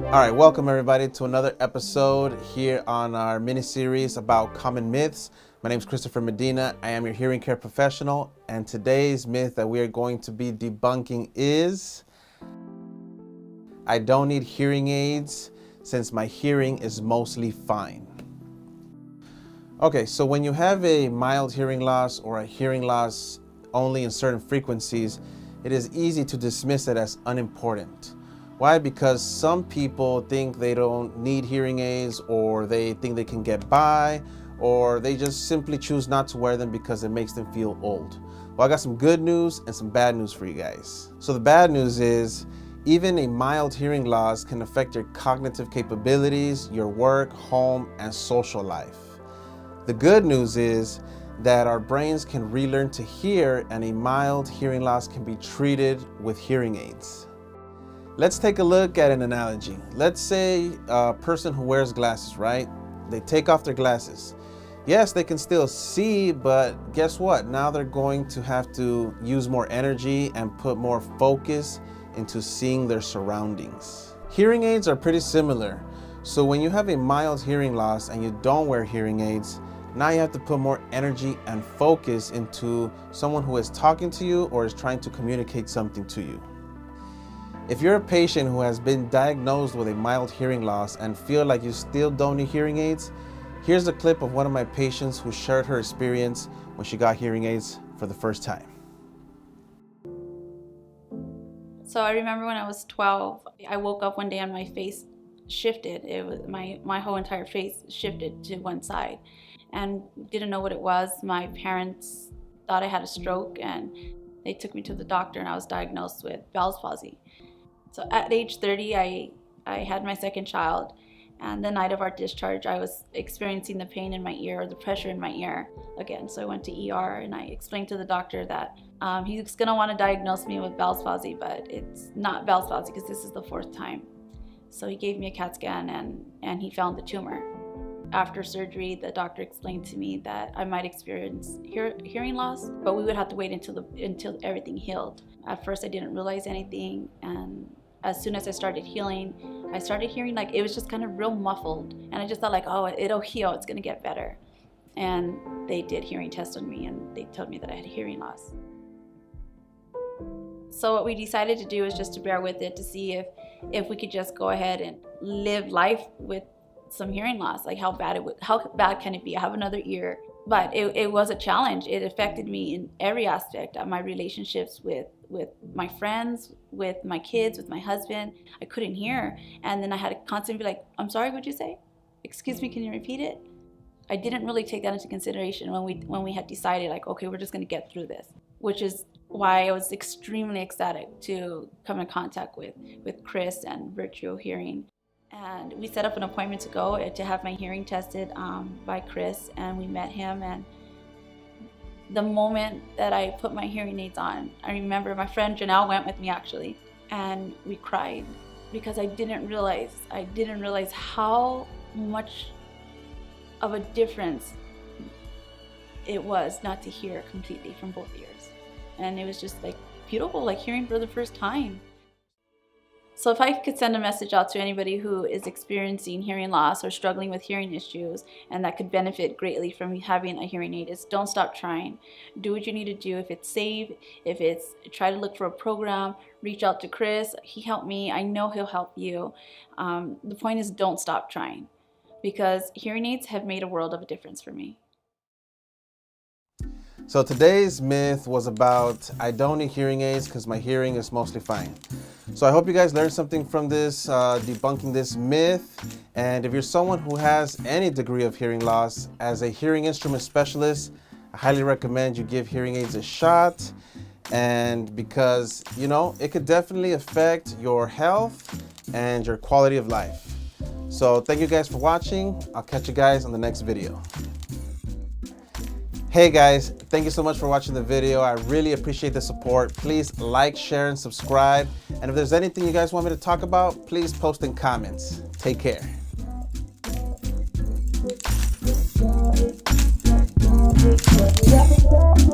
All right, welcome everybody to another episode here on our mini-series about common myths. My name is Christopher Medina. I am your hearing care professional, and today's myth that we are going to be debunking is I don't need hearing aids since my hearing is mostly fine. Okay, so when you have a mild hearing loss or a hearing loss only in certain frequencies, it is easy to dismiss it as unimportant. Why? Because some people think they don't need hearing aids, or they think they can get by, or they just simply choose not to wear them because it makes them feel old. Well, I got some good news and some bad news for you guys. So the bad news is even a mild hearing loss can affect your cognitive capabilities, your work, home, and social life. The good news is that our brains can relearn to hear, and a mild hearing loss can be treated with hearing aids. Let's take a look at an analogy. Let's say a person who wears glasses, right? They take off their glasses. Yes, they can still see, but guess what? Now they're going to have to use more energy and put more focus into seeing their surroundings. Hearing aids are pretty similar. So when you have a mild hearing loss and you don't wear hearing aids, now you have to put more energy and focus into someone who is talking to you or is trying to communicate something to you. If you're a patient who has been diagnosed with a mild hearing loss and feel like you still don't need hearing aids, here's a clip of one of my patients who shared her experience when she got hearing aids for the first time. So I remember when I was 12, I woke up one day and my face shifted. It was my whole entire face shifted to one side and didn't know what it was. My parents thought I had a stroke and they took me to the doctor and I was diagnosed with Bell's palsy. So at age 30, I had my second child, and the night of our discharge, I was experiencing the pain in my ear, or the pressure in my ear again. So I went to ER and I explained to the doctor that he's gonna wanna diagnose me with Bell's palsy, but it's not Bell's palsy because this is the 4th time. So he gave me a CAT scan and he found the tumor. After surgery, the doctor explained to me that I might experience hearing loss, but we would have to wait until everything healed. At first, I didn't realize anything, and as soon as I started healing, I started hearing like it was just kind of real muffled, and I just thought like, oh, it'll heal, it's gonna get better. And they did hearing tests on me, and they told me that I had hearing loss. So what we decided to do is just to bear with it, to see if we could just go ahead and live life with some hearing loss. Like how bad can it be? I have another ear. But it was a challenge. It affected me in every aspect of my relationships with my friends, with my kids, with my husband. I couldn't hear. And then I had to constantly be like, I'm sorry, what'd you say? Excuse me, can you repeat it? I didn't really take that into consideration when we had decided like, okay, we're just gonna get through this, which is why I was extremely ecstatic to come in contact with Chris and Virtual Hearing. And we set up an appointment to go to have my hearing tested by Chris, and we met him. And the moment that I put my hearing aids on, I remember my friend Janelle went with me actually, and we cried because I didn't realize how much of a difference it was not to hear completely from both ears. And it was just like beautiful, like hearing for the first time. So if I could send a message out to anybody who is experiencing hearing loss or struggling with hearing issues and that could benefit greatly from having a hearing aid, is don't stop trying. Do what you need to do. If it's save, if it's try to look for a program, reach out to Chris. He helped me. I know he'll help you. The point is don't stop trying, because hearing aids have made a world of a difference for me. So today's myth was about I don't need hearing aids because my hearing is mostly fine. So I hope you guys learned something from this, debunking this myth. And if you're someone who has any degree of hearing loss, as a hearing instrument specialist, I highly recommend you give hearing aids a shot. And because, you know, it could definitely affect your health and your quality of life. So thank you guys for watching. I'll catch you guys on the next video. Hey guys, thank you so much for watching the video. I really appreciate the support. Please like, share, and subscribe. And if there's anything you guys want me to talk about, please post in comments. Take care. Yeah.